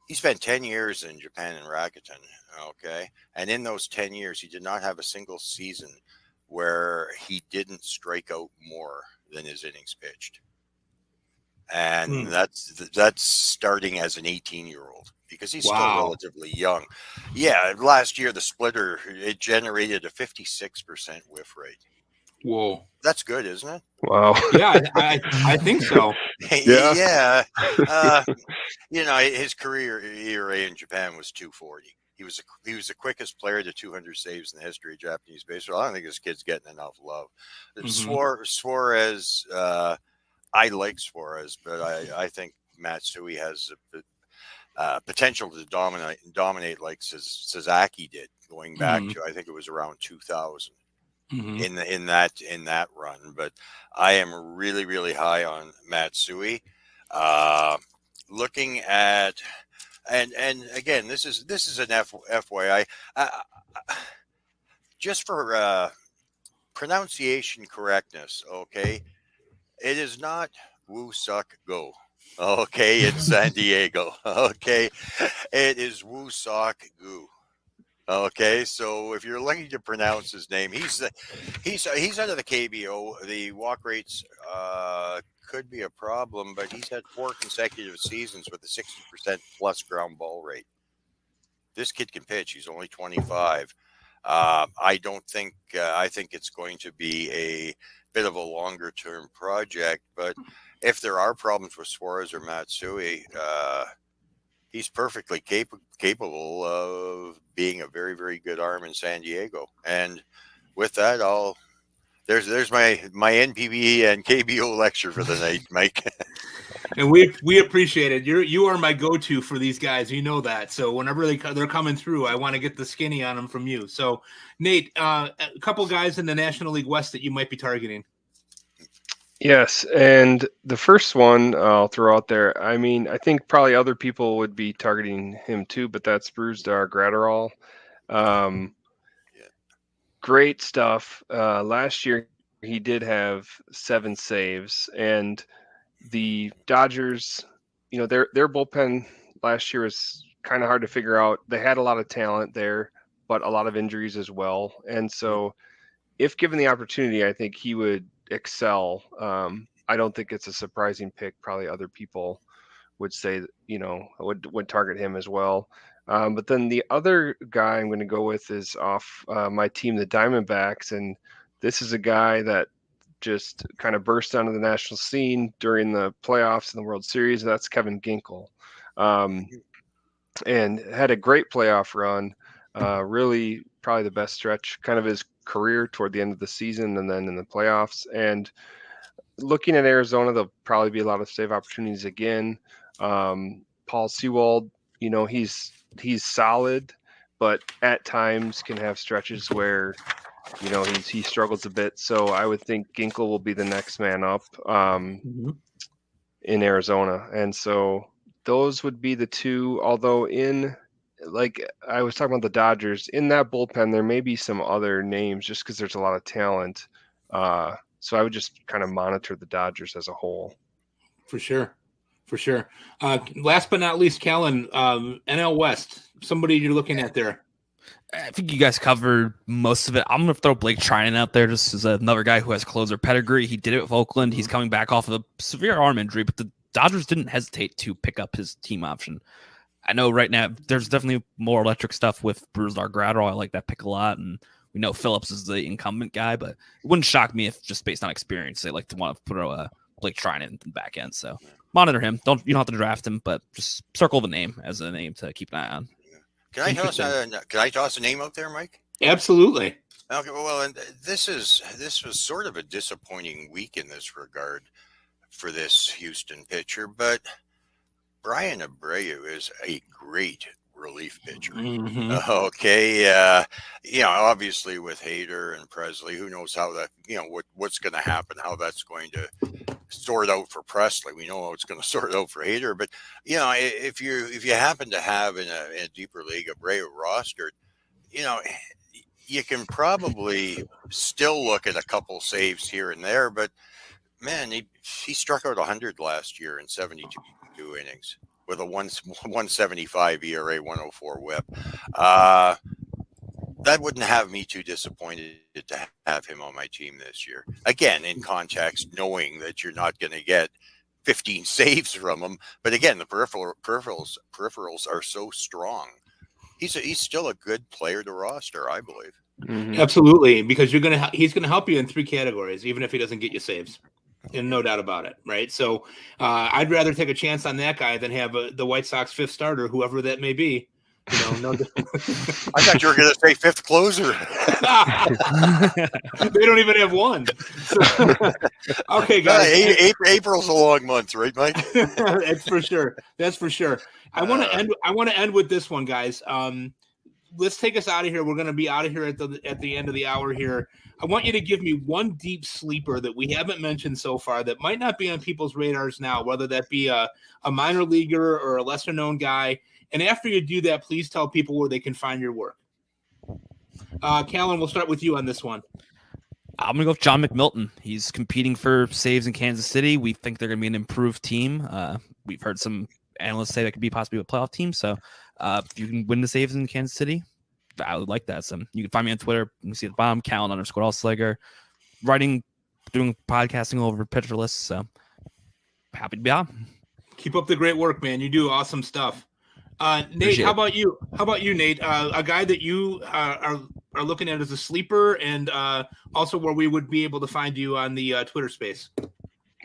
He spent 10 years in Japan and Rakuten, okay? And in those 10 years, he did not have a single season where he didn't strike out more than his innings pitched. And that's starting as an 18-year-old, because he's still relatively young. Yeah, last year, the splitter, it generated a 56% whiff rate. Whoa. That's good, isn't it? Wow. Yeah, I think so. Yeah. You know, his career ERA in Japan was 2.40. He was the quickest player to 200 saves in the history of Japanese baseball. I don't think this kid's getting enough love. Suarez, I like Suarez, but I think Matsui has potential to dominate like Sasaki did, going back to, I think it was around 2000. In that run, but I am really, really high on Matsui. Looking at and again, this is an FYI. Just for pronunciation correctness, okay, it is not Woo Suck Go. Okay, it's San Diego. Okay, it is Woo Sock Goo. Okay, so if you're looking to pronounce his name, he's out of the KBO. The walk rates could be a problem, but he's had 4 consecutive seasons with a 60% plus ground ball rate. This kid can pitch. He's only 25. I think it's going to be a bit of a longer term project, but if there are problems with Suarez or Matsui, he's perfectly capable of being a very, very good arm in San Diego. And with that, there's my NPB and KBO lecture for the night, Mike. And we appreciate it. You are my go-to for these guys. You know that. So whenever they're coming through, I want to get the skinny on them from you. So Nate, a couple guys in the National League West that you might be targeting. Yes, and the first one I'll throw out there, I mean, I think probably other people would be targeting him too, but that's Brusdar Gratterall. great stuff. Last year he did have 7 saves, and the Dodgers, their bullpen last year was kind of hard to figure out. They had a lot of talent there, but a lot of injuries as well. And so if given the opportunity, I think he would excel. I don't think it's a surprising pick. Probably other people would say, would target him as well. But then the other guy I'm going to go with is off my team, the Diamondbacks. And this is a guy that just kind of burst onto the national scene during the playoffs and the World Series. And that's Kevin Ginkel. And had a great playoff run. Really probably the best stretch kind of his career toward the end of the season and then in the playoffs. And looking at Arizona, there'll probably be a lot of save opportunities again. Paul Sewald, he's solid, but at times can have stretches where, he struggles a bit. So I would think Ginkel will be the next man up in Arizona. And so those would be the two, although like I was talking about the Dodgers, in that bullpen, there may be some other names just because there's a lot of talent. So I would just kind of monitor the Dodgers as a whole. For sure. Last but not least, Callen, NL West, somebody you're looking at there. I think you guys covered most of it. I'm going to throw Blake Trinan out there just as another guy who has closer pedigree. He did it with Oakland. He's coming back off of a severe arm injury, but the Dodgers didn't hesitate to pick up his team option. I know right now there's definitely more electric stuff with Bruce Largratto. I like that pick a lot, and we know Phillips is the incumbent guy, but it wouldn't shock me if just based on experience they like to want to put a Blake Trinan in the back end. So monitor him. You don't have to draft him, but just circle the name as a name to keep an eye on. Can I toss a name out there, Mike? Absolutely. Okay. Well, and this was sort of a disappointing week in this regard for this Houston pitcher, but Brian Abreu is a great relief pitcher. Okay. Obviously with Hader and Presley, who knows how that, what's going to happen, how that's going to sort out for Presley. We know how it's going to sort out for Hader, but if you happen to have in a deeper league Abreu rostered, you can probably still look at a couple saves here and there, but man, he struck out 100 last year in 72 innings with a 175 ERA, 104 whip. That wouldn't have me too disappointed to have him on my team this year. Again, in context, knowing that you're not going to get 15 saves from him. But again, the peripherals are so strong. He's still a good player to roster, I believe. Mm-hmm. Absolutely, because he's gonna help you in 3 categories, even if he doesn't get you saves. And no doubt about it, right? So I'd rather take a chance on that guy than have the White Sox 5th starter, whoever that may be. No. I thought you were going to say 5th closer. They don't even have one. So, okay, guys. April's a long month, right, Mike? That's for sure. I want to end with this one, guys. Let's take us out of here. We're going to be out of here at the end of the hour here. I want you to give me one deep sleeper that we haven't mentioned so far that might not be on people's radars now, whether that be a minor leaguer or a lesser known guy. And after you do that, please tell people where they can find your work. Callen, we'll start with you on this one. I'm going to go with John McMilton. He's competing for saves in Kansas City. We think they're going to be an improved team. We've heard some analysts say that could be possibly a playoff team. So if you can win the saves in Kansas City, I would like that. So you can find me on Twitter. You can see at the bottom, Callen_Elslager. Writing, doing podcasting all over Pitcher Lists. So happy to be on. Keep up the great work, man. You do awesome stuff. Nate, how about you? Nate? A guy that you are looking at as a sleeper, and also where we would be able to find you on the Twitter space.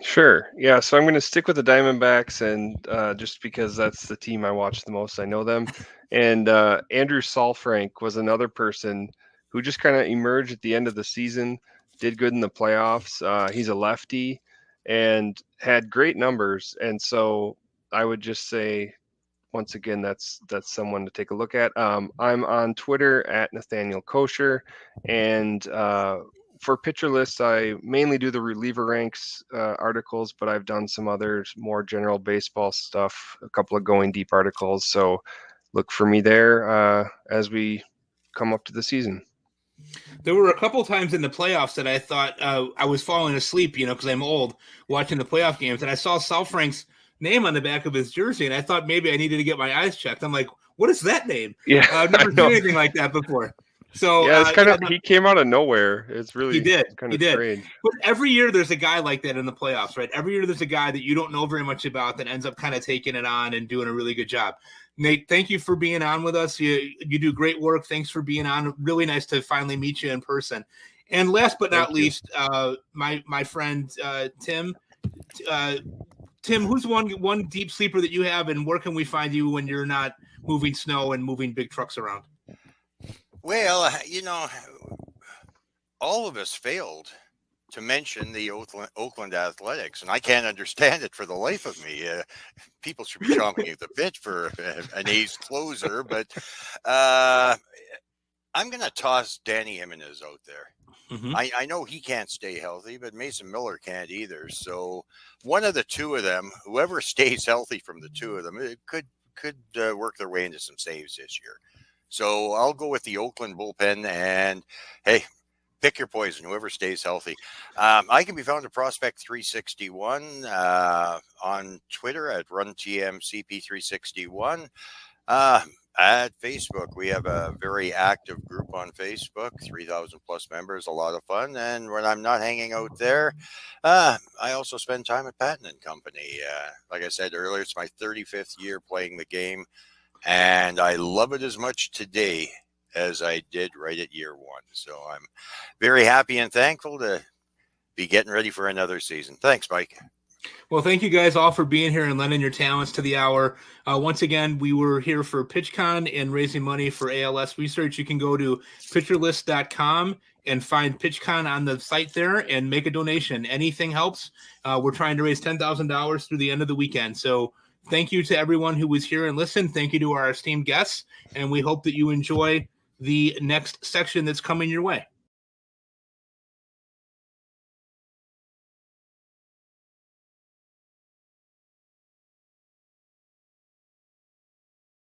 Sure. Yeah. So I'm going to stick with the Diamondbacks, and just because that's the team I watch the most, I know them. And Andrew Saalfrank was another person who just kind of emerged at the end of the season, did good in the playoffs. He's a lefty and had great numbers, and so I would just say, once again, that's someone to take a look at. I'm on Twitter at Nathaniel Kosher, and for Pitcher Lists, I mainly do the reliever ranks articles, but I've done some other more general baseball stuff, a couple of going deep articles. So look for me there as we come up to the season. There were a couple times in the playoffs that I thought I was falling asleep, because I'm old, watching the playoff games, and I saw Sal Frank's name on the back of his jersey, and I thought maybe I needed to get my eyes checked. I'm like, what is that name? Yeah, I've never seen anything like that before. So yeah, it's kind of he came out of nowhere. It's really kind of strange. But every year there's a guy like that in the playoffs, right? Every year there's a guy that you don't know very much about that ends up kind of taking it on and doing a really good job. Nate, thank you for being on with us. You do great work. Thanks for being on. Really nice to finally meet you in person. And last but not least, my friend Tim. Tim, who's one deep sleeper that you have, and where can we find you when you're not moving snow and moving big trucks around? Well, all of us failed to mention the Oakland Athletics, and I can't understand it for the life of me. People should be chomping at the bit for an ace closer, but I'm going to toss Danny Jimenez out there. Mm-hmm. I know he can't stay healthy, but Mason Miller can't either. So one of the two of them, whoever stays healthy from the two of them, it could work their way into some saves this year. So I'll go with the Oakland bullpen, and hey, pick your poison, whoever stays healthy. I can be found at Prospect 361 on Twitter at RunTMCP361. At Facebook, we have a very active group on Facebook, 3,000 plus members, a lot of fun. And when I'm not hanging out there, I also spend time at Patton & Company. Like I said earlier, it's my 35th year playing the game, and I love it as much today as I did right at year one. So I'm very happy and thankful to be getting ready for another season. Thanks, Mike. Well, thank you guys all for being here and lending your talents to the hour. Once again, we were here for PitchCon and raising money for ALS research. You can go to pitcherlist.com and find PitchCon on the site there and make a donation. Anything helps. We're trying to raise $10,000 through the end of the weekend. So thank you to everyone who was here and listened. Thank you to our esteemed guests, and we hope that you enjoy the next section that's coming your way.